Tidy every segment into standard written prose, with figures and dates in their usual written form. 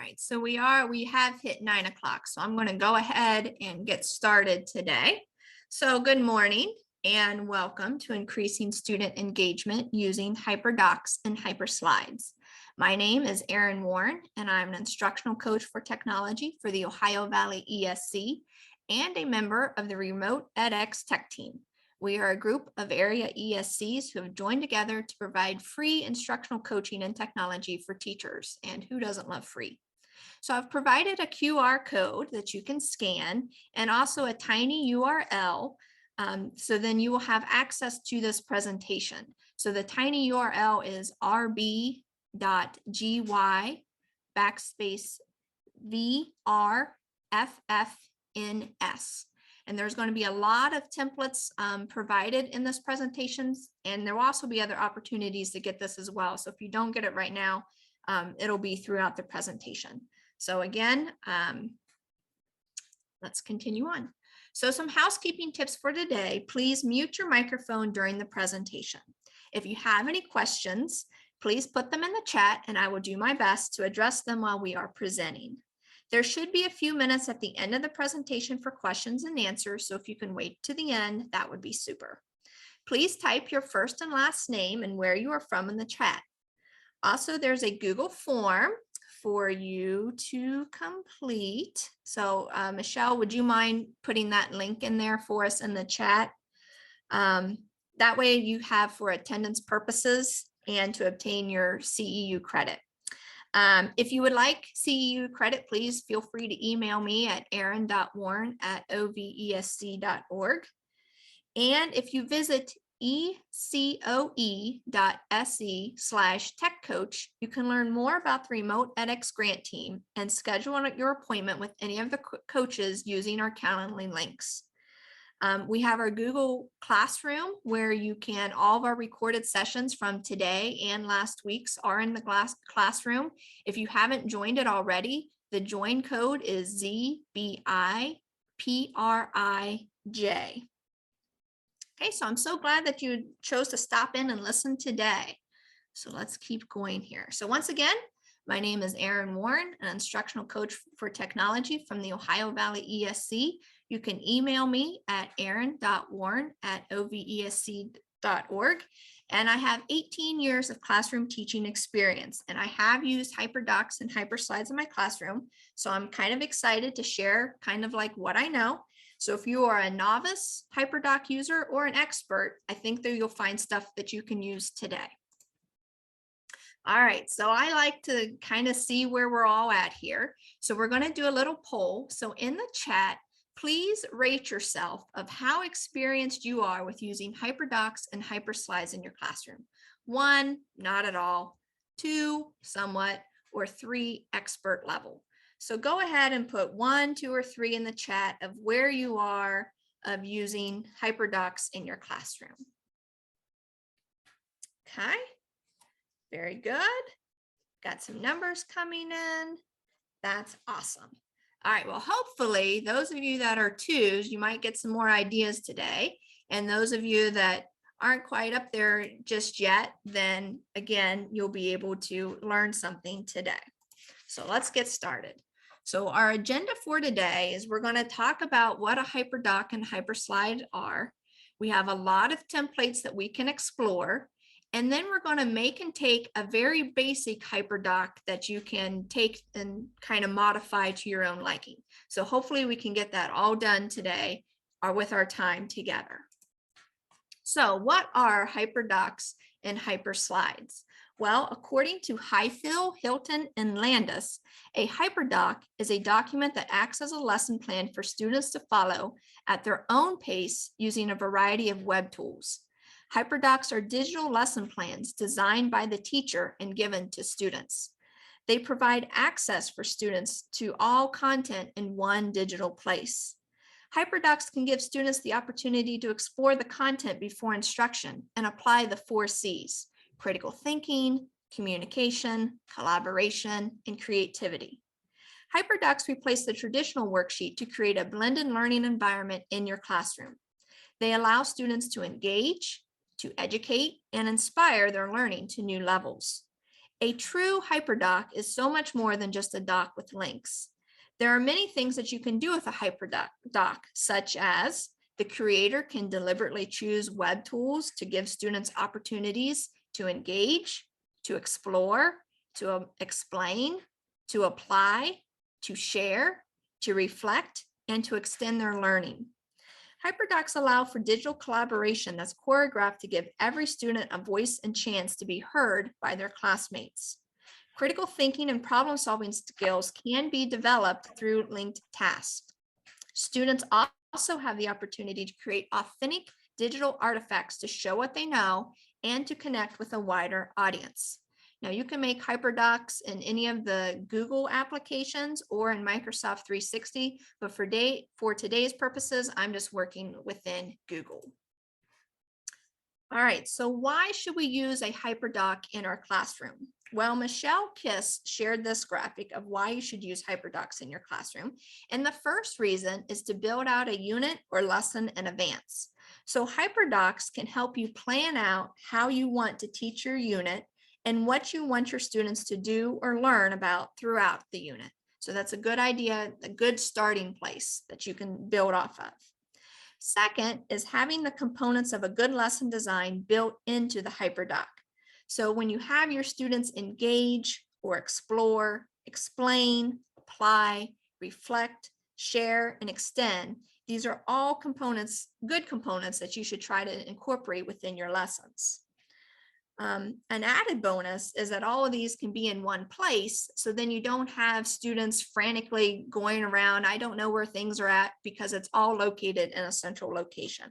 right, so we have hit 9 o'clock, so I'm going to go ahead and get started today. So good morning and welcome to Increasing Student Engagement using Hyperdocs and Hyperslides. My name is Erin Warren, and I'm an instructional coach for technology for the Ohio Valley ESC and a member of the Remote edX Tech Team. We are a group of area ESCs who have joined together to provide free instructional coaching and technology for teachers. And who doesn't love free? So I've provided a QR code that you can scan and also a tiny URL. So then you will have access to this presentation. So the tiny URL is rb.gy/VRFFNS. And there's going to be a lot of templates provided in this presentation, and there will also be other opportunities to get this as well. So if you don't get it right now, it'll be throughout the presentation. So again, let's continue on. So some housekeeping tips for today. Please mute your microphone during the presentation. If you have any questions, please put them in the chat and I will do my best to address them while we are presenting. There should be a few minutes at the end of the presentation for questions and answers, so if you can wait to the end, that would be super. Please type your first and last name and where you are from in the chat. Also, there's a Google form for you to complete. So Michelle, would you mind putting that link in there for us in the chat? That way you have for attendance purposes and to obtain your CEU credit. If you would like CEU credit, please feel free to email me at erin.warren@ovesc.org. And if you visit ecoe.se/techcoach, you can learn more about the Remote edX grant team and schedule your appointment with any of the coaches using our Calendly links. We have our Google Classroom where you can, all of our recorded sessions from today and last week's are in the classroom. If you haven't joined it already, the join code is ZBIPRIJ. Okay, so I'm so glad that you chose to stop in and listen today. So let's keep going here. So once again, my name is Erin Warren, an instructional coach for technology from the Ohio Valley ESC. You can email me at erin.warren@ovesc.org. And I have 18 years of classroom teaching experience, and I have used Hyperdocs and Hyperslides in my classroom. So I'm kind of excited to share kind of like what I know. So if you are a novice Hyperdoc user or an expert, I think that you'll find stuff that you can use today. All right, so I like to kind of see where we're all at here. So we're going to do a little poll. So in the chat, please rate yourself of how experienced you are with using Hyperdocs and Hyperslides in your classroom. 1, not at all. 2, somewhat, or 3, expert level. So go ahead and put 1, 2, or 3 in the chat of where you are of using Hyperdocs in your classroom. Okay, very good. Got some numbers coming in. That's awesome. All right, well, hopefully those of you that are 2s, you might get some more ideas today. And those of you that aren't quite up there just yet, then again, you'll be able to learn something today. So let's get started. So our agenda for today is we're going to talk about what a Hyperdoc and Hyperslide are. We have a lot of templates that we can explore. And then we're going to make and take a very basic Hyperdoc that you can take and kind of modify to your own liking. So hopefully we can get that all done today or with our time together. So what are Hyperdocs and Hyperslides? Well, according to Highfield, Hilton, and Landis, a Hyperdoc is a document that acts as a lesson plan for students to follow at their own pace using a variety of web tools. Hyperdocs are digital lesson plans designed by the teacher and given to students. They provide access for students to all content in one digital place. Hyperdocs can give students the opportunity to explore the content before instruction and apply the 4 C's: critical thinking, communication, collaboration, and creativity. Hyperdocs replace the traditional worksheet to create a blended learning environment in your classroom. They allow students to engage, to educate, and inspire their learning to new levels. A true hyperdoc is so much more than just a doc with links. There are many things that you can do with a hyperdoc, such as the creator can deliberately choose web tools to give students opportunities to engage, to explore, to explain, to apply, to share, to reflect, and to extend their learning. Hyperdocs allow for digital collaboration that's choreographed to give every student a voice and chance to be heard by their classmates. Critical thinking and problem-solving skills can be developed through linked tasks. Students also have the opportunity to create authentic digital artifacts to show what they know and to connect with a wider audience. Now, you can make Hyperdocs in any of the Google applications or in Microsoft 360, but for today's purposes, I'm just working within Google. All right, so why should we use a Hyperdoc in our classroom? Well, Michelle Kiss shared this graphic of why you should use Hyperdocs in your classroom. And the first reason is to build out a unit or lesson in advance. So Hyperdocs can help you plan out how you want to teach your unit and what you want your students to do or learn about throughout the unit. So that's a good idea, a good starting place that you can build off of. Second is having the components of a good lesson design built into the Hyperdoc. So when you have your students engage or explore, explain, apply, reflect, share, and extend, these are all components, good components that you should try to incorporate within your lessons. An added bonus is that all of these can be in one place, so then you don't have students frantically going around, I don't know where things are at, because it's all located in a central location.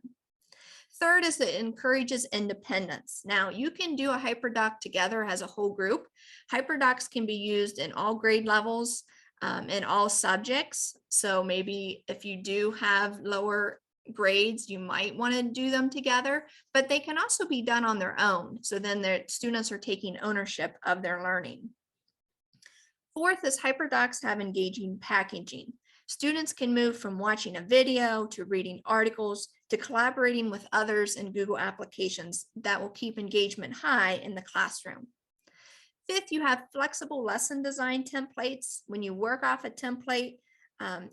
Third is that it encourages independence. Now, you can do a Hyperdoc together as a whole group. Hyperdocs can be used in all grade levels, in all subjects. So maybe if you do have lower grades, you might want to do them together, but they can also be done on their own. So then the students are taking ownership of their learning. Fourth is Hyperdocs have engaging packaging. Students can move from watching a video to reading articles to collaborating with others in Google applications that will keep engagement high in the classroom. Fifth, you have flexible lesson design templates. When you work off a template,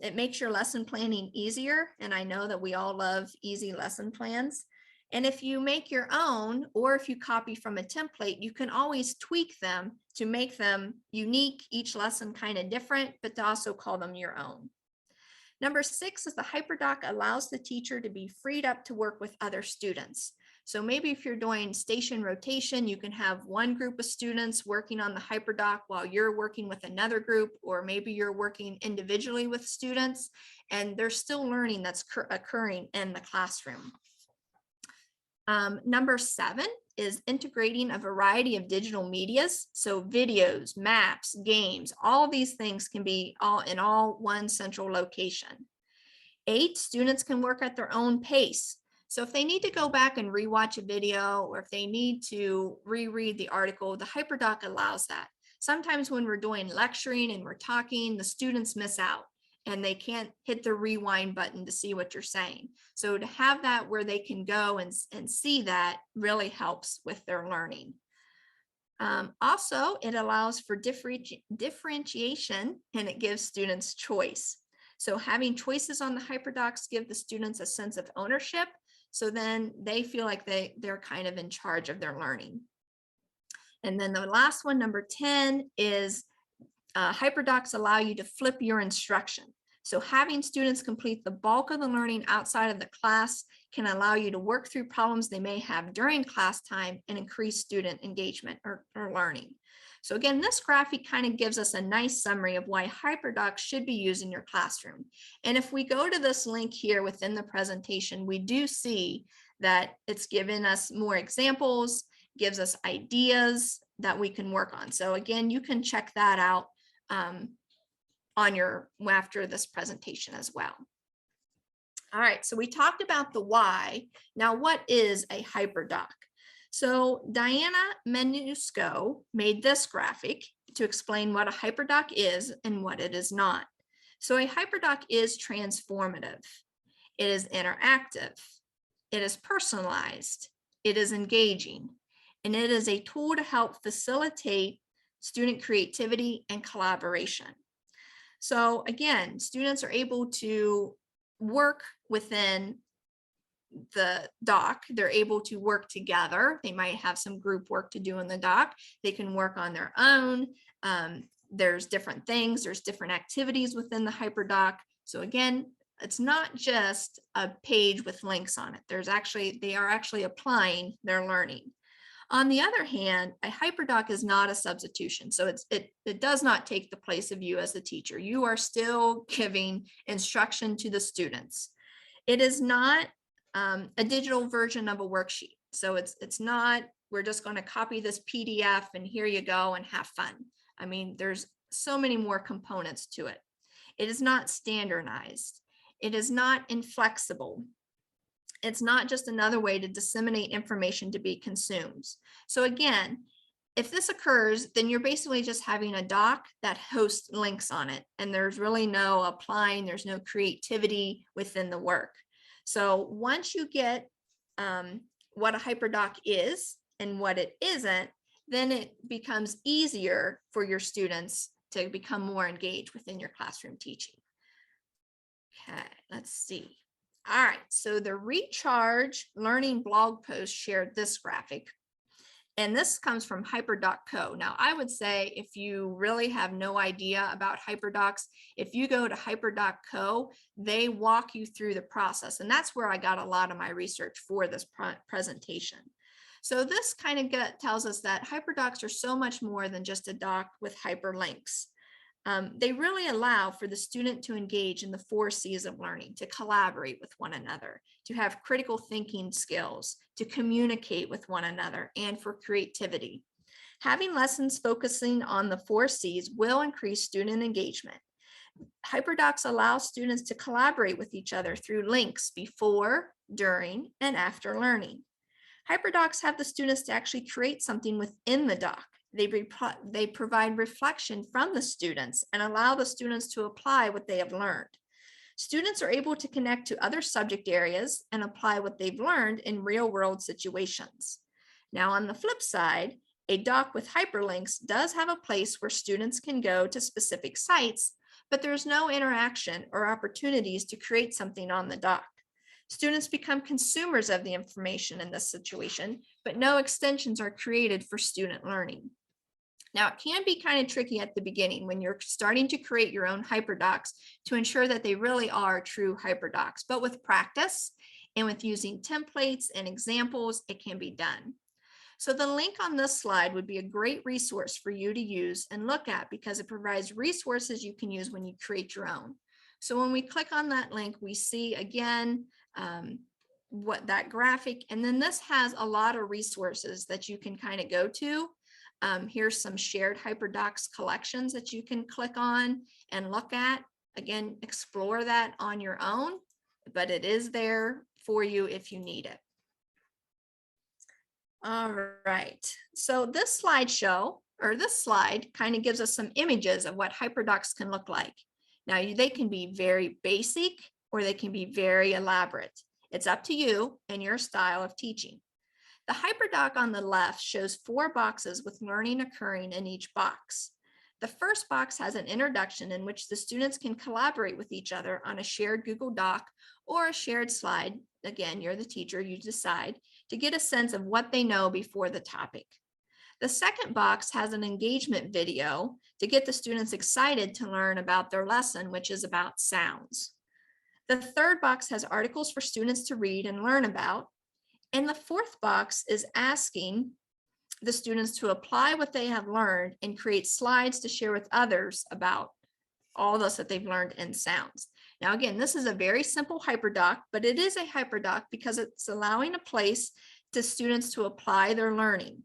it makes your lesson planning easier. And I know that we all love easy lesson plans. And if you make your own, or if you copy from a template, you can always tweak them to make them unique, each lesson kind of different, but to also call them your own. Number 6 is the Hyperdoc allows the teacher to be freed up to work with other students. So maybe if you're doing station rotation, you can have one group of students working on the Hyperdoc while you're working with another group, or maybe you're working individually with students and there's still learning that's occurring in the classroom. Number 7 is integrating a variety of digital medias. So videos, maps, games, all of these things can be all in one central location. 8, students can work at their own pace. So if they need to go back and rewatch a video, or if they need to reread the article, the Hyperdoc allows that. Sometimes when we're doing lecturing and we're talking, the students miss out and they can't hit the rewind button to see what you're saying. So to have that where they can go and see that really helps with their learning. Also, it allows for differentiation and it gives students choice. So having choices on the Hyperdocs give the students a sense of ownership. So then they feel like they're kind of in charge of their learning. And then the last one, number 10, is Hyperdocs allow you to flip your instruction. So having students complete the bulk of the learning outside of the class can allow you to work through problems they may have during class time and increase student engagement or learning. So again, this graphic kind of gives us a nice summary of why Hyperdocs should be used in your classroom. And if we go to this link here within the presentation, we do see that it's given us more examples, gives us ideas that we can work on. So again, you can check that out after this presentation as well. All right, so we talked about the why. Now, what is a Hyperdoc? So Diana Menusco made this graphic to explain what a Hyperdoc is and what it is not. So a Hyperdoc is transformative. It is interactive. It is personalized. It is engaging. And it is a tool to help facilitate student creativity, and collaboration. So again, students are able to work within the doc. They're able to work together. They might have some group work to do in the doc. They can work on their own. There's different things. There's different activities within the Hyperdoc. So again, it's not just a page with links on it. They are actually applying their learning. On the other hand, a Hyperdoc is not a substitution. So it does not take the place of you as the teacher. You are still giving instruction to the students. It is not a digital version of a worksheet. So it's not, we're just going to copy this PDF and here you go and have fun. I mean, there's so many more components to it. It is not standardized. It is not inflexible. It's not just another way to disseminate information to be consumed. So again, if this occurs, then you're basically just having a doc that hosts links on it, and there's really no applying, there's no creativity within the work. So once you get what a Hyperdoc is and what it isn't, then it becomes easier for your students to become more engaged within your classroom teaching. Okay, let's see. All right, so the Recharge Learning blog post shared this graphic, and this comes from Hyperdoc Co. Now, I would say if you really have no idea about Hyperdocs, if you go to Hyperdoc Co, they walk you through the process, and that's where I got a lot of my research for this presentation. So this kind of tells us that Hyperdocs are so much more than just a doc with hyperlinks. They really allow for the student to engage in the 4 C's of learning, to collaborate with one another, to have critical thinking skills, to communicate with one another, and for creativity. Having lessons focusing on the 4 C's will increase student engagement. Hyperdocs allow students to collaborate with each other through links before, during, and after learning. Hyperdocs have the students to actually create something within the doc. They provide reflection from the students and allow the students to apply what they have learned. Students are able to connect to other subject areas and apply what they've learned in real-world situations. Now, on the flip side, a doc with hyperlinks does have a place where students can go to specific sites, but there's no interaction or opportunities to create something on the doc. Students become consumers of the information in this situation, but no extensions are created for student learning. Now, it can be kind of tricky at the beginning when you're starting to create your own Hyperdocs to ensure that they really are true Hyperdocs, but with practice and with using templates and examples, it can be done. So the link on this slide would be a great resource for you to use and look at because it provides resources you can use when you create your own. So when we click on that link, we see again what that graphic, and then this has a lot of resources that you can kind of go to. Here's some shared Hyperdocs collections that you can click on and look at. Again, explore that on your own, but it is there for you if you need it. All right, so this slideshow, or this slide, kind of gives us some images of what Hyperdocs can look like. Now, they can be very basic or they can be very elaborate. It's up to you and your style of teaching. The Hyperdoc on the left shows 4 boxes with learning occurring in each box. The first box has an introduction in which the students can collaborate with each other on a shared Google Doc or a shared slide. Again, you're the teacher, you decide, to get a sense of what they know before the topic. The second box has an engagement video to get the students excited to learn about their lesson, which is about sounds. The third box has articles for students to read and learn about. And the fourth box is asking the students to apply what they have learned and create slides to share with others about all this that they've learned in sounds. Now, again, this is a very simple Hyperdoc, but it is a Hyperdoc because it's allowing a place to students to apply their learning.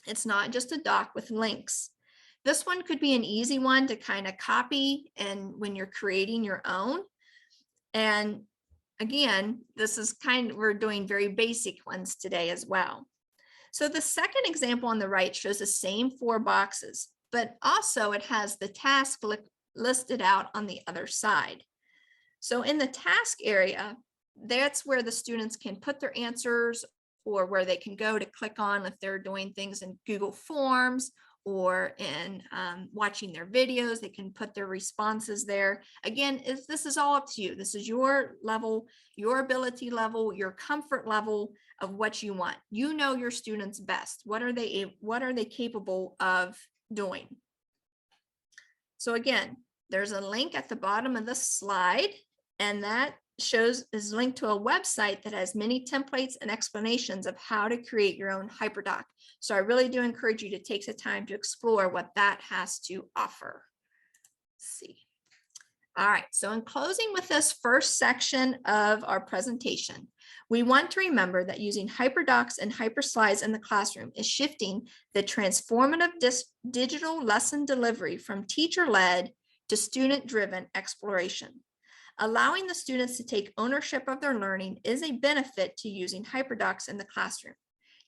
It's not just a doc with links. This one could be an easy one to kind of copy and when you're creating your own. And again, this is we're doing very basic ones today as well. So the second example on the right shows the same 4 boxes, but also it has the task listed out on the other side. So in the task area, that's where the students can put their answers or where they can go to click on if they're doing things in Google Forms or in watching their videos. They can put their responses there. Again, this is all up to you. This is your level, your ability level, your comfort level of what you want. You know your students best. What are they capable of doing? So again, there's a link at the bottom of the slide, and that is linked to a website that has many templates and explanations of how to create your own Hyperdoc. So I really do encourage you to take the time to explore what that has to offer. Let's see. All right, so in closing with this first section of our presentation, we want to remember that using Hyperdocs and Hyperslides in the classroom is shifting the transformative digital lesson delivery from teacher-led to student-driven exploration. Allowing the students to take ownership of their learning is a benefit to using Hyperdocs in the classroom.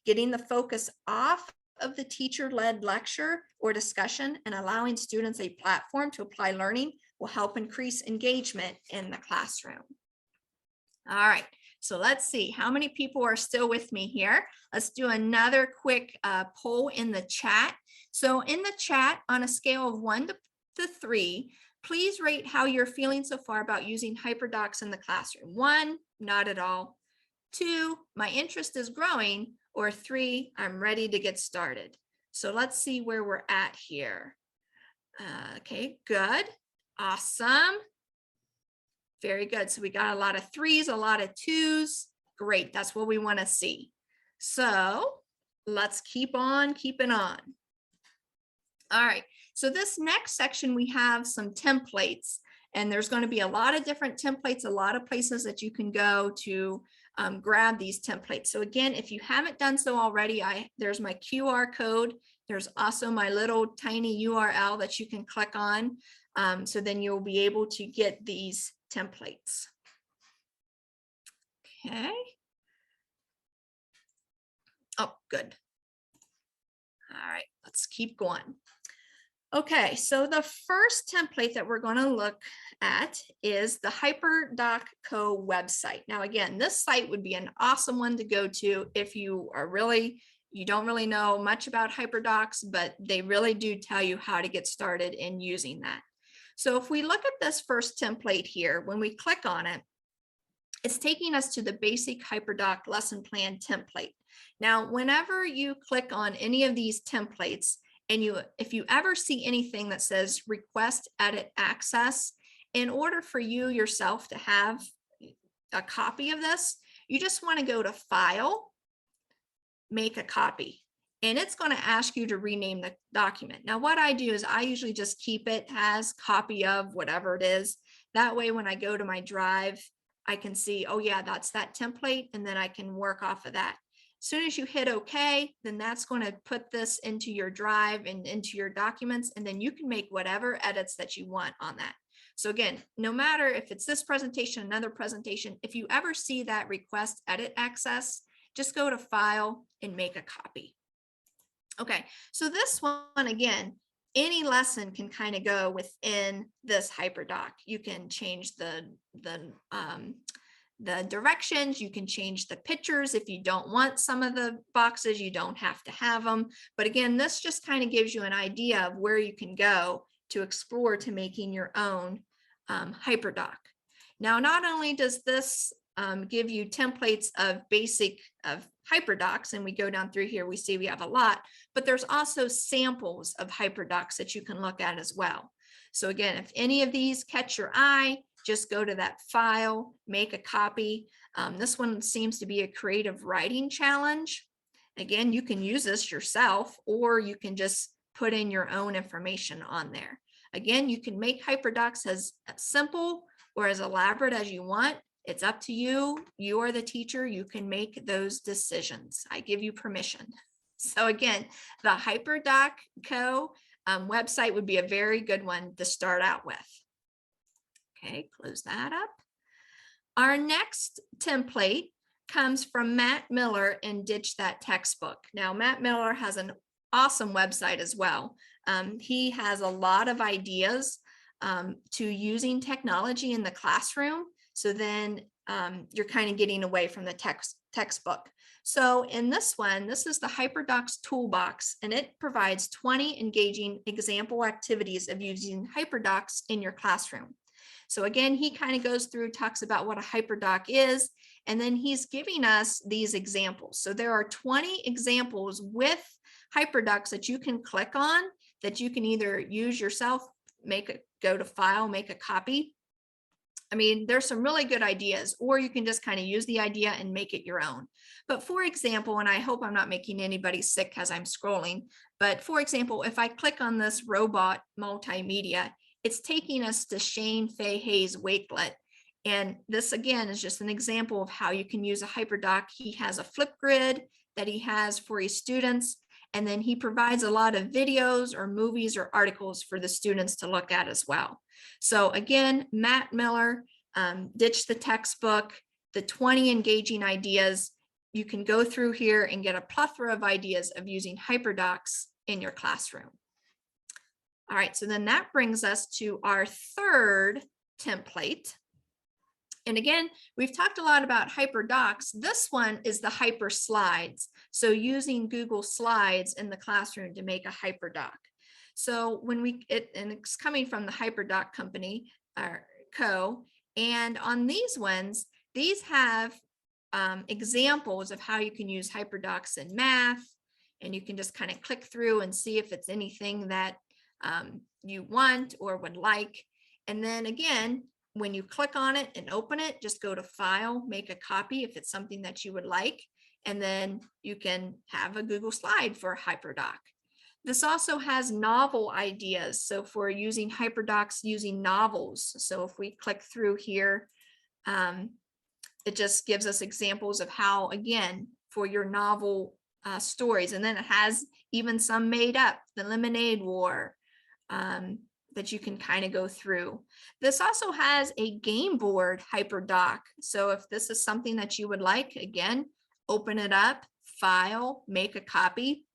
Getting the focus off of the teacher-led lecture or discussion and allowing students a platform to apply learning will help increase engagement in the classroom. All right, so let's see how many people are still with me here. Let's do another quick poll in the chat. So in the chat, on a scale of 1 to 3, please rate how you're feeling so far about using Hyperdocs in the classroom. 1, not at all. 2, my interest is growing. Or 3, I'm ready to get started. So let's see where we're at here. Okay, good. Awesome. Very good. So we got a lot of 3s, a lot of 2s. Great. That's what we want to see. So let's keep on keeping on. All right. So this next section, we have some templates, and there's going to be a lot of different templates, a lot of places that you can go to grab these templates. So again, if you haven't done so already, there's my QR code. There's also my little tiny URL that you can click on. So then you'll be able to get these templates. Okay. Oh, good. All right, let's keep going. Okay, so the first template that we're going to look at is the Hyperdoc Co. website. Now, again, this site would be an awesome one to go to if you don't really know much about Hyperdocs, but they really do tell you how to get started in using that. So if we look at this first template here, when we click on it, it's taking us to the basic Hyperdoc lesson plan template. Now, whenever you click on any of these templates, and if you ever see anything that says request edit access, in order for you yourself to have a copy of this, you just want to go to File, Make a Copy, and it's going to ask you to rename the document. Now, what I do is I usually just keep it as copy of whatever it is. That way, when I go to my drive, I can see, oh yeah, that's that template, and then I can work off of that. As soon as you hit OK, then that's going to put this into your drive and into your documents, and then you can make whatever edits that you want on that. So again, no matter if it's this presentation, another presentation, if you ever see that request edit access, just go to File and Make a Copy. Okay, so this one, again, any lesson can kind of go within this Hyperdoc. You can change the directions, you can change the pictures. If you don't want some of the boxes, you don't have to have them. But again, this just kind of gives you an idea of where you can go to explore to making your own Hyperdoc. Now, not only does this give you templates of basic Hyperdocs, and we go down through here, we see we have a lot, but there's also samples of Hyperdocs that you can look at as well. So again, if any of these catch your eye, just go to that File, Make a Copy. This one seems to be a creative writing challenge. Again, you can use this yourself, or you can just put in your own information on there. Again, you can make Hyperdocs as simple or as elaborate as you want. It's up to you. You are the teacher. You can make those decisions. I give you permission. So again, the Hyperdoc Co. Website would be a very good one to start out with. Okay, close that up. Our next template comes from Matt Miller in Ditch That Textbook. Now, Matt Miller has an awesome website as well. He has a lot of ideas to using technology in the classroom. So then you're kind of getting away from the textbook. So in this one, this is the Hyperdocs Toolbox, and it provides 20 engaging example activities of using Hyperdocs in your classroom. So again, he kind of goes through, talks about what a Hyperdoc is, and then he's giving us these examples. So there are 20 examples with Hyperdocs that you can click on, that you can either use yourself, go to file, make a copy. I mean, there's some really good ideas, or you can just kind of use the idea and make it your own. But for example, and I hope I'm not making anybody sick as I'm scrolling, but for example, if I click on this robot multimedia, it's taking us to Shane Fay Hayes Wakelet. And this again is just an example of how you can use a Hyperdoc. He has a flip grid that he has for his students. And then he provides a lot of videos or movies or articles for the students to look at as well. So again, Matt Miller, Ditch the Textbook, the 20 engaging ideas. You can go through here and get a plethora of ideas of using Hyperdocs in your classroom. All right, so then that brings us to our third template. And again, we've talked a lot about Hyperdocs. This one is the Hyper Slides. So using Google Slides in the classroom to make a Hyperdoc. So when and it's coming from the Hyperdoc company, and on these ones, these have examples of how you can use Hyperdocs in math, and you can just kind of click through and see if it's anything that you want or would like. And then again, when you click on it and open it, just go to File, make a copy if it's something that you would like, and then you can have a Google slide for Hyperdoc. This also has novel ideas. So for using Hyperdocs using novels. So if we click through here, it just gives us examples of how, again, for your novel stories. And then it has even some made up, the Lemonade War, that you can kind of go through. This also has a game board Hyperdoc. So if this is something that you would like, again, open it up, file, make a copy,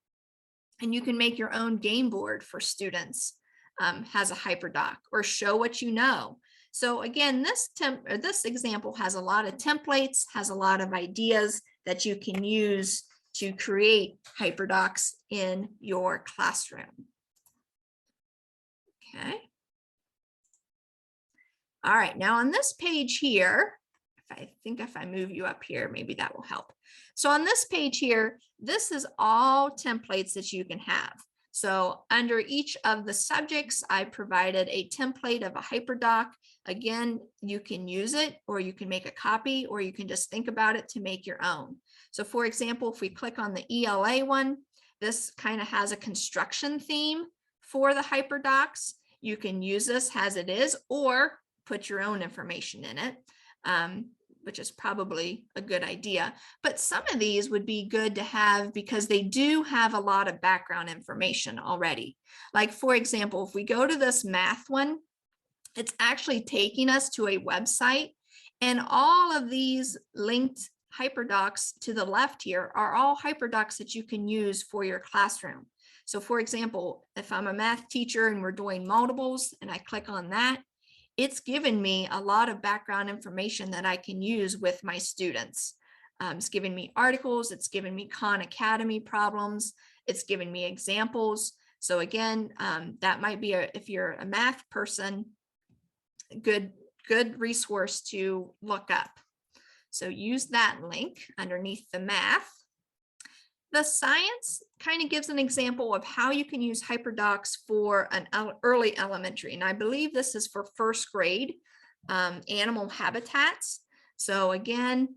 and you can make your own game board for students. Has a Hyperdoc, or show what you know. So again, this example has a lot of templates, has a lot of ideas that you can use to create Hyperdocs in your classroom. Okay. All right, now on this page here, if I move you up here, maybe that will help. So on this page here, this is all templates that you can have. So under each of the subjects, I provided a template of a Hyperdoc. Again, you can use it, or you can make a copy, or you can just think about it to make your own. So for example, if we click on the ELA one, this kind of has a construction theme for the Hyperdocs. You can use this as it is, or put your own information in it, which is probably a good idea. But some of these would be good to have because they do have a lot of background information already. Like for example, if we go to this math one, it's actually taking us to a website, and all of these linked Hyperdocs to the left here are all Hyperdocs that you can use for your classroom. So for example, if I'm a math teacher and we're doing multiples and I click on that, it's given me a lot of background information that I can use with my students. It's giving me articles, it's given me Khan Academy problems, it's giving me examples. So again, that might be, if you're a math person, good resource to look up. So use that link underneath the math. The science kind of gives an example of how you can use Hyperdocs for an early elementary. And I believe this is for first grade, animal habitats. So again,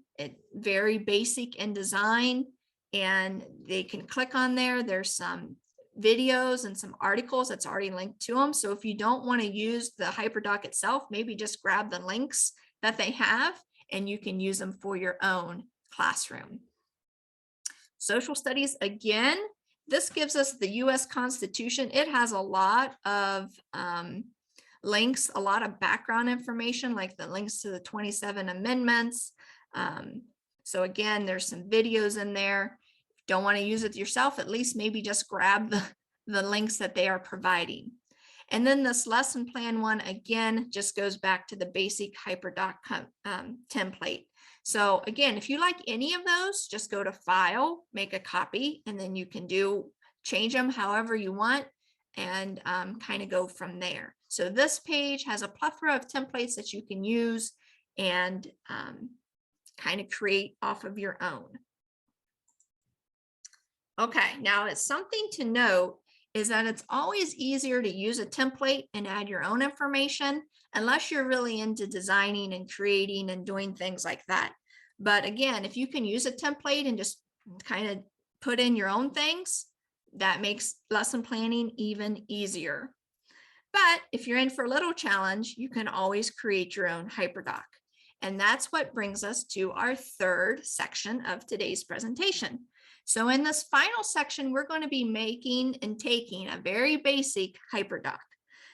very basic in design, and they can click on there. There's some videos and some articles that's already linked to them. So if you don't want to use the Hyperdoc itself, maybe just grab the links that they have and you can use them for your own classroom. Social studies, again, this gives us the US Constitution. It has a lot of links, a lot of background information, like the links to the 27 amendments. So again, there's some videos in there. If you don't want to use it yourself, at least maybe just grab the links that they are providing. And then this lesson plan one, again, just goes back to the basic Hyperdoc template. So again, if you like any of those, just go to File, make a copy, and then you can change them however you want and kind of go from there. So this page has a plethora of templates that you can use and kind of create off of your own. Okay, now it's something to note is that it's always easier to use a template and add your own information unless you're really into designing and creating and doing things like that. But again, if you can use a template and just kind of put in your own things, that makes lesson planning even easier. But if you're in for a little challenge, you can always create your own Hyperdoc. And that's what brings us to our third section of today's presentation. So in this final section, we're going to be making and taking a very basic Hyperdoc.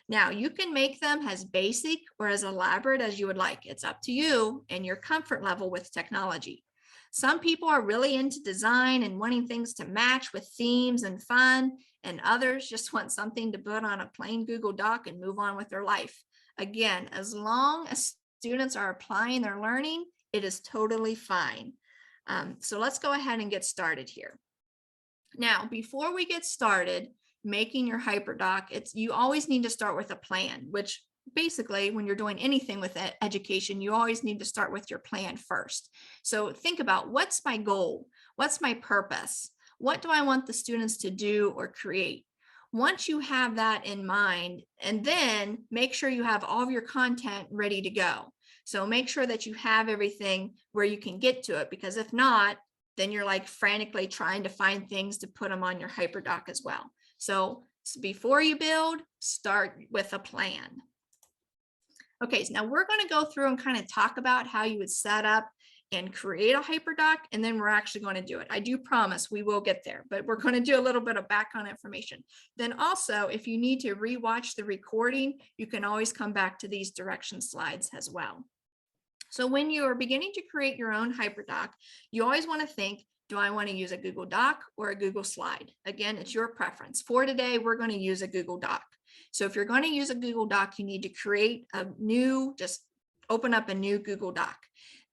Now you can make them as basic or as elaborate as you would like. It's up to you and your comfort level with technology. Some people are really into design and wanting things to match with themes and fun, and others just want something to put on a plain Google Doc and move on with their life. Again, as long as students are applying their learning, it is totally fine. So let's go ahead and get started here. Now, before we get started making your Hyperdoc, you always need to start with a plan, which basically when you're doing anything with education, you always need to start with your plan first. So think about, what's my goal? What's my purpose? What do I want the students to do or create? Once you have that in mind, and then make sure you have all of your content ready to go. So make sure that you have everything where you can get to it, because if not, then you're like frantically trying to find things to put them on your Hyperdoc as well. So before you build, start with a plan. Okay, so now we're going to go through and kind of talk about how you would set up and create a Hyperdoc, and then we're actually going to do it. I do promise we will get there, but we're going to do a little bit of background information. Then also, if you need to rewatch the recording, you can always come back to these direction slides as well. So when you are beginning to create your own Hyperdoc, you always want to think, do I want to use a Google Doc or a Google Slide? Again, it's your preference. For today, we're going to use a Google Doc. So if you're going to use a Google Doc, you need to create just open up a new Google Doc.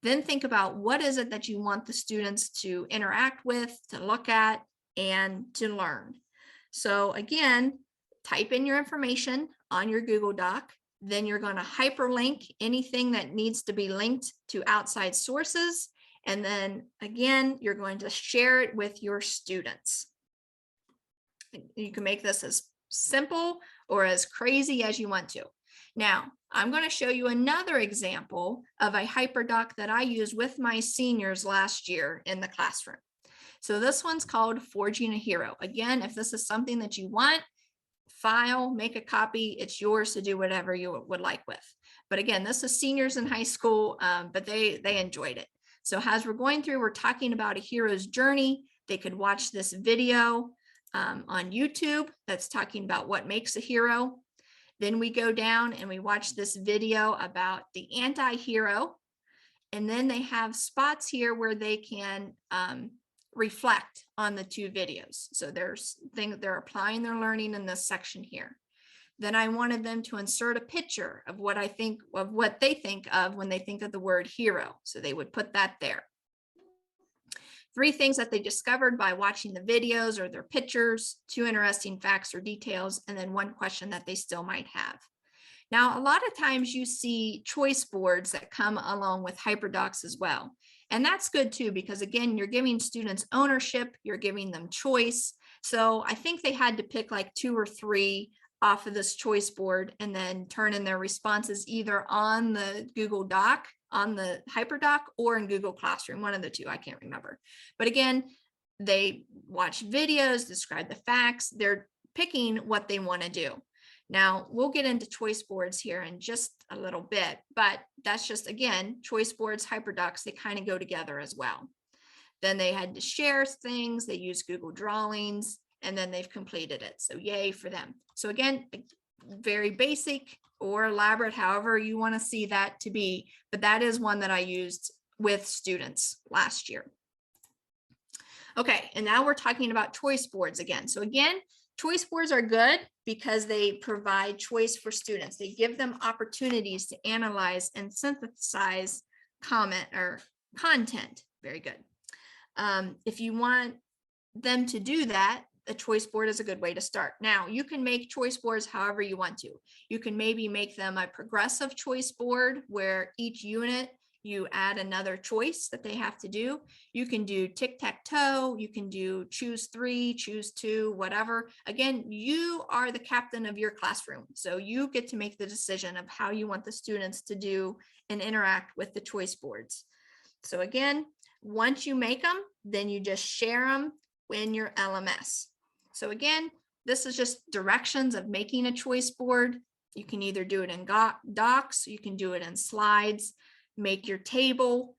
Then think about, what is it that you want the students to interact with, to look at, and to learn. So again, type in your information on your Google Doc. Then you're going to hyperlink anything that needs to be linked to outside sources. And then again, you're going to share it with your students. You can make this as simple or as crazy as you want to. Now, I'm going to show you another example of a Hyperdoc that I used with my seniors last year in the classroom. So this one's called Forging a Hero. Again, if this is something that you want, file, make a copy, it's yours to do whatever you would like with. But again, this is seniors in high school, but they enjoyed it. So as we're going through, we're talking about a hero's journey. They could watch this video on YouTube that's talking about what makes a hero. Then we go down and we watch this video about the anti-hero. And then they have spots here where they can reflect on the two videos. So they're applying their learning in this section here. Then I wanted them to insert a picture of what they think of when they think of the word hero. So they would put that there. 3 things that they discovered by watching the videos or their pictures, 2 interesting facts or details, and then 1 question that they still might have. Now, a lot of times you see choice boards that come along with Hyperdocs as well. And that's good too, because again, you're giving students ownership, you're giving them choice. So I think they had to pick like 2 or 3 off of this choice board and then turn in their responses either on the Google Doc, on the Hyperdoc, or in Google Classroom, one of the 2, I can't remember. But again, they watch videos, describe the facts, they're picking what they want to do. Now, we'll get into choice boards here in just a little bit, but that's just, again, choice boards, Hyperdocs, they kind of go together as well. Then they had to share things, they use Google Drawings, and then they've completed it. So yay for them. So again, very basic or elaborate, however you want to see that to be, but that is one that I used with students last year. Okay, and now we're talking about choice boards again. So again, Choice boards are good because they provide choice for students. They give them opportunities to analyze and synthesize comment or content. Very good. If you want them to do that, a choice board is a good way to start. Now, you can make choice boards however you want to. You can maybe make them a progressive choice board where each unit you add another choice that they have to do. You can do tic-tac-toe, you can do choose 3, choose 2, whatever. Again, you are the captain of your classroom. So you get to make the decision of how you want the students to do and interact with the choice boards. So again, once you make them, then you just share them in your LMS. So again, this is just directions of making a choice board. You can either do it in docs, you can do it in slides, make your table,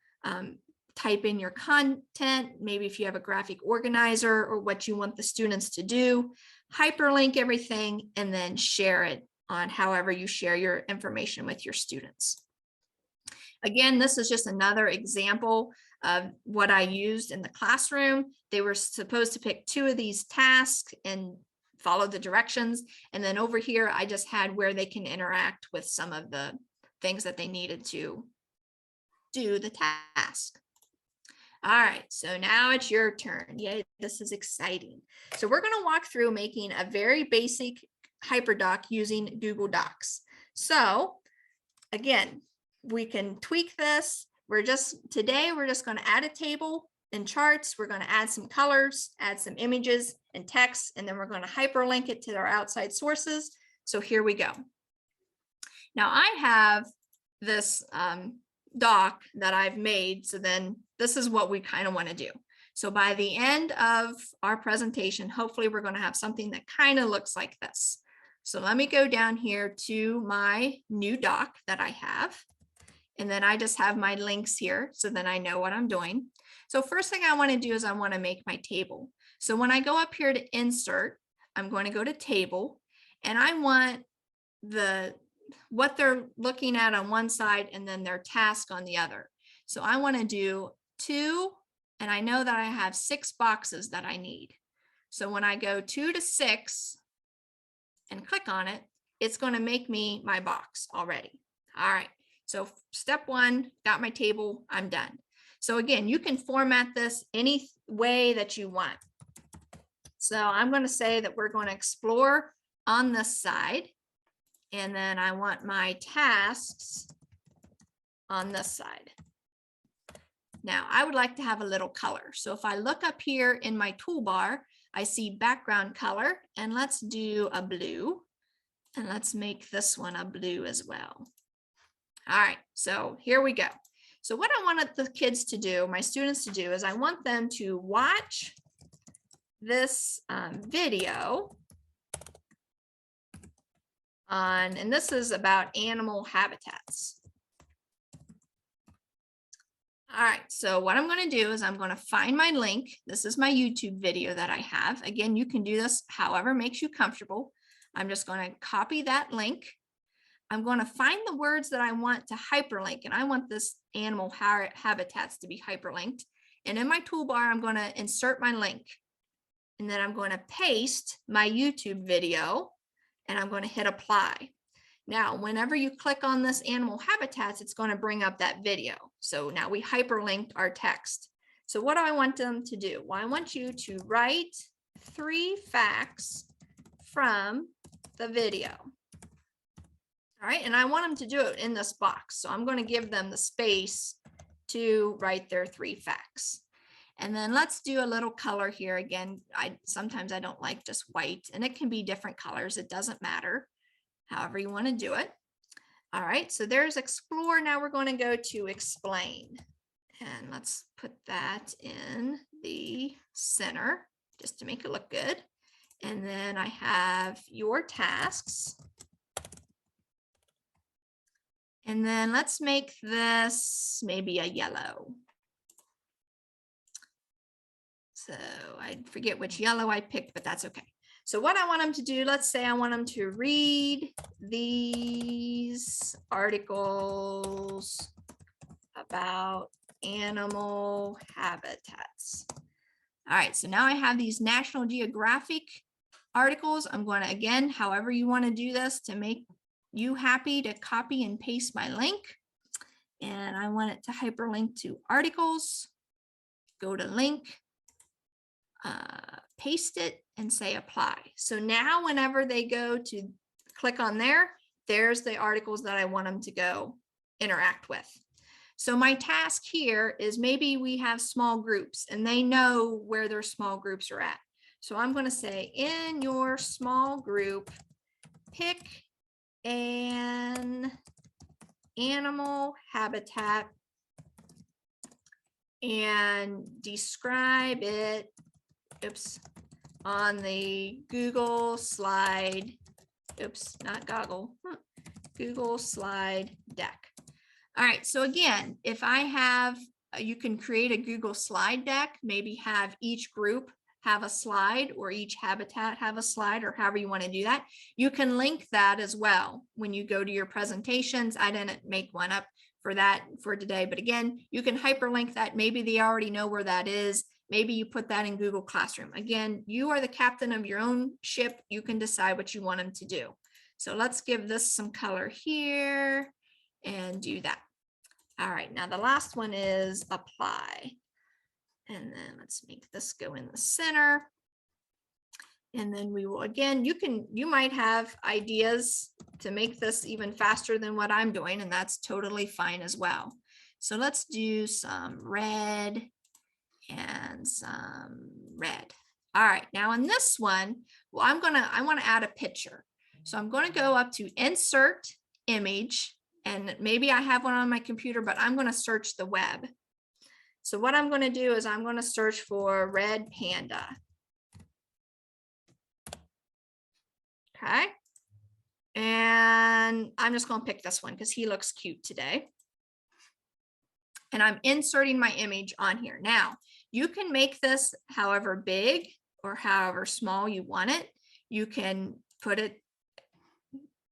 type in your content, maybe if you have a graphic organizer or what you want the students to do, hyperlink everything, and then share it on however you share your information with your students. Again, this is just another example of what I used in the classroom. They were supposed to pick 2 of these tasks and follow the directions. And then over here, I just had where they can interact with some of the things that they needed to do the task. All right, so now it's your turn. Yay, this is exciting. So we're going to walk through making a very basic Hyperdoc using Google Docs. So again, we can tweak this. Today we're just going to add a table and charts. We're going to add some colors, add some images and text, and then we're going to hyperlink it to our outside sources. So here we go. Now I have this doc that I've made. So then this is what we kind of want to do. So by the end of our presentation, hopefully we're going to have something that kind of looks like this. So let me go down here to my new doc that I have. And then I just have my links here. So then I know what I'm doing. So first thing I want to do is I want to make my table. So when I go up here to insert, I'm going to go to table, and I want what they're looking at on one side and then their task on the other. So I want to do 2, and I know that I have 6 boxes that I need. So when I go 2 to 6 and click on it, it's going to make me my box already. All right. So step 1, got my table, I'm done. So again, you can format this any way that you want. So I'm going to say that we're going to explore on this side. And then I want my tasks on this side. Now I would like to have a little color. So if I look up here in my toolbar, I see background color, and let's do a blue, and let's make this one a blue as well. All right, so here we go. So what I wanted the kids to do, my students to do, is I want them to watch this video and this is about animal habitats. All right, so what I'm going to do is I'm going to find my link. This is my YouTube video that I have. Again, you can do this however makes you comfortable. I'm just going to copy that link. I'm going to find the words that I want to hyperlink, and I want this animal habitats to be hyperlinked. And in my toolbar, I'm going to insert my link, and then I'm going to paste my YouTube video, and I'm going to hit apply. Now, whenever you click on this animal habitats, it's going to bring up that video. So now we hyperlinked our text. So what do I want them to do? Well, I want you to write 3 facts from the video. All right, and I want them to do it in this box. So I'm going to give them the space to write their 3 facts. And then let's do a little color here. Again, sometimes I don't like just white, and it can be different colors. It doesn't matter, however you want to do it. All right, so there's explore. Now we're going to go to explain. And let's put that in the center just to make it look good. And then I have your tasks. And then let's make this maybe a yellow. So I forget which yellow I picked, but that's okay. So what I want them to do, let's say I want them to read these articles about animal habitats. All right, so now I have these National Geographic articles. I'm going to, again, however you want to do this to make you happy, to copy and paste my link. And I want it to hyperlink to articles. Go to link, paste it, and say apply. So now whenever they go to click on there, there's the articles that I want them to go interact with. So my task here is maybe we have small groups and they know where their small groups are at. So I'm going to say in your small group, pick an animal habitat and describe it, on the Google slide, not goggle, Google slide deck. All right, so again, if I have, you can create a Google slide deck, maybe have each group have a slide or each habitat have a slide, or however you want to do that. You can link that as well when you go to your presentations. I didn't make one up for that for today, but again, you can hyperlink that. Maybe they already know where that is. Maybe you put that in Google Classroom. Again, you are the captain of your own ship. You can decide what you want them to do. So let's give this some color here and do that. All right, now the last one is apply. And then let's make this go in the center. And then we will, again, you might have ideas to make this even faster than what I'm doing, and that's totally fine as well. So let's do some red and some red. All right, now in this one, well, I want to add a picture. So I'm going to go up to insert image, and maybe I have one on my computer, but I'm going to search the web. So what I'm going to do is I'm going to search for red panda. Okay. And I'm just going to pick this one because he looks cute today. And I'm inserting my image on here. Now, you can make this however big or however small you want it. You can put it,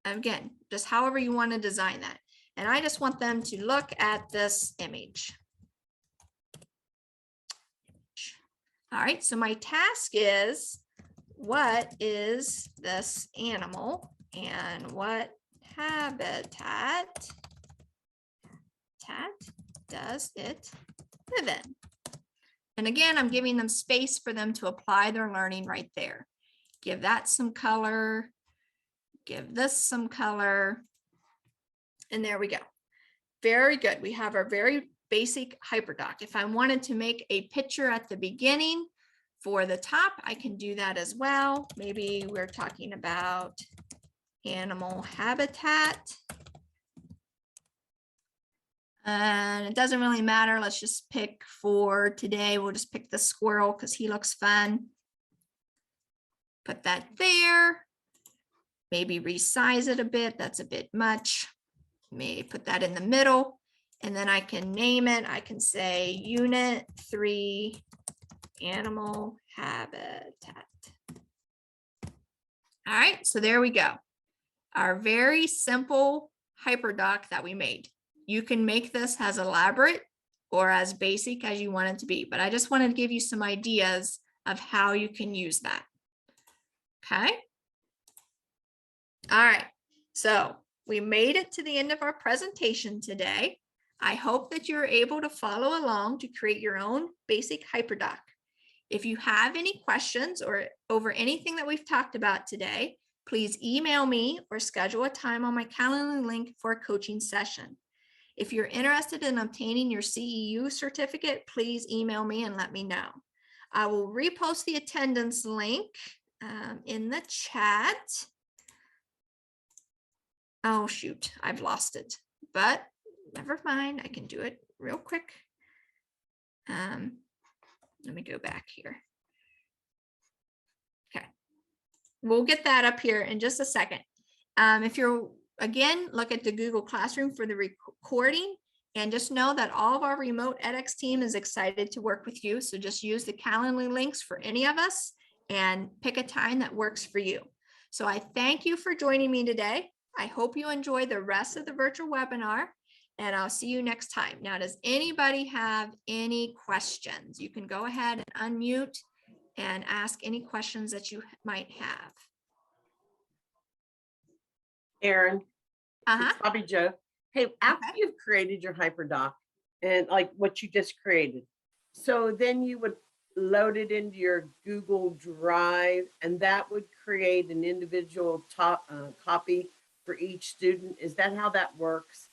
again, just however you want to design that. And I just want them to look at this image. All right, so my task is, what is this animal and what habitat does it live in? And again, I'm giving them space for them to apply their learning right there. Give that some color, give this some color, and there we go. Very good. We have our very basic Hyperdoc. If I wanted to make a picture at the beginning for the top, I can do that as well. Maybe we're talking about animal habitat. And it doesn't really matter. Let's just pick for today. We'll just pick the squirrel because he looks fun. Put that there. Maybe resize it a bit. That's a bit much. Maybe put that in the middle. And then I can name it. I can say Unit 3 Animal Habitat. All right, so there we go. Our very simple Hyperdoc that we made. You can make this as elaborate or as basic as you want it to be, but I just wanted to give you some ideas of how you can use that. Okay. All right, so we made it to the end of our presentation today. I hope that you're able to follow along to create your own basic Hyperdoc. If you have any questions or over anything that we've talked about today, please email me or schedule a time on my Calendly link for a coaching session. If you're interested in obtaining your CEU certificate, please email me and let me know. I will repost the attendance link in the chat. Oh, shoot, I've lost it, but never mind. I can do it real quick. Let me go back here. Okay, we'll get that up here in just a second. If you're, again, look at the Google Classroom for the recording, and just know that all of our remote edX team is excited to work with you. So just use the Calendly links for any of us and pick a time that works for you. So I thank you for joining me today. I hope you enjoy the rest of the virtual webinar, and I'll see you next time. Now, does anybody have any questions? You can go ahead and unmute and ask any questions that you might have. Erin, Uh-huh. it's Bobby Joe. Hey, after you've created your Hyperdoc and like what you just created, so then you would load it into your Google Drive, and that would create an individual copy for each student. Is that how that works?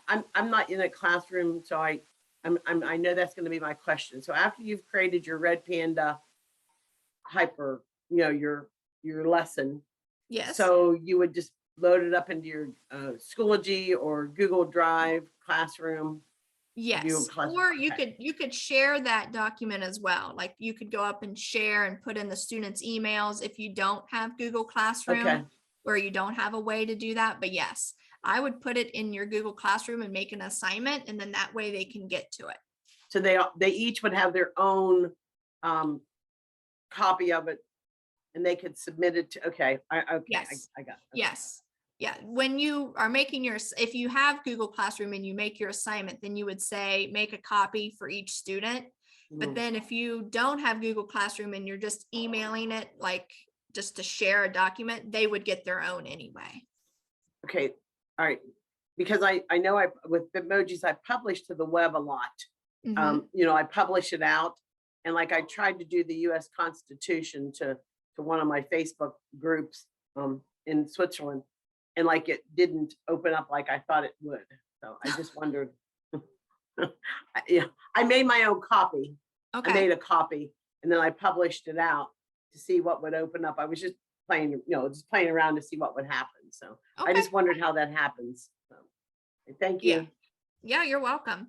I'm not in a classroom, so I know that's going to be my question. So after you've created your Red Panda Hyper, your lesson, Yes. so you would just load it up into your Schoology or Google Drive classroom. Yes, or you could share that document as well. Like you could go up and share and put in the students' emails if you don't have Google Classroom or you don't have a way to do that. But yes, I would put it in your Google Classroom and make an assignment, and then that way they can get to it. So they each would have their own copy of it, and they could submit it to. Yes. I got it. Yes. Yeah, when you are making if you have Google Classroom and you make your assignment, then you would say, make a copy for each student. But then if you don't have Google Classroom and you're just emailing it, like just to share a document, they would get their own anyway. Okay. All right. Because I know with Bitmojis, I publish to the web a lot. I publish it out, and like I tried to do the US Constitution to one of my Facebook groups in Switzerland. And like it didn't open up like I thought it would. So I just wondered. Yeah, I made my own copy. I made a copy and then I published it out to see what would open up. I was just playing, playing around to see what would happen. So I just wondered how that happens. So thank you. Yeah, you're welcome.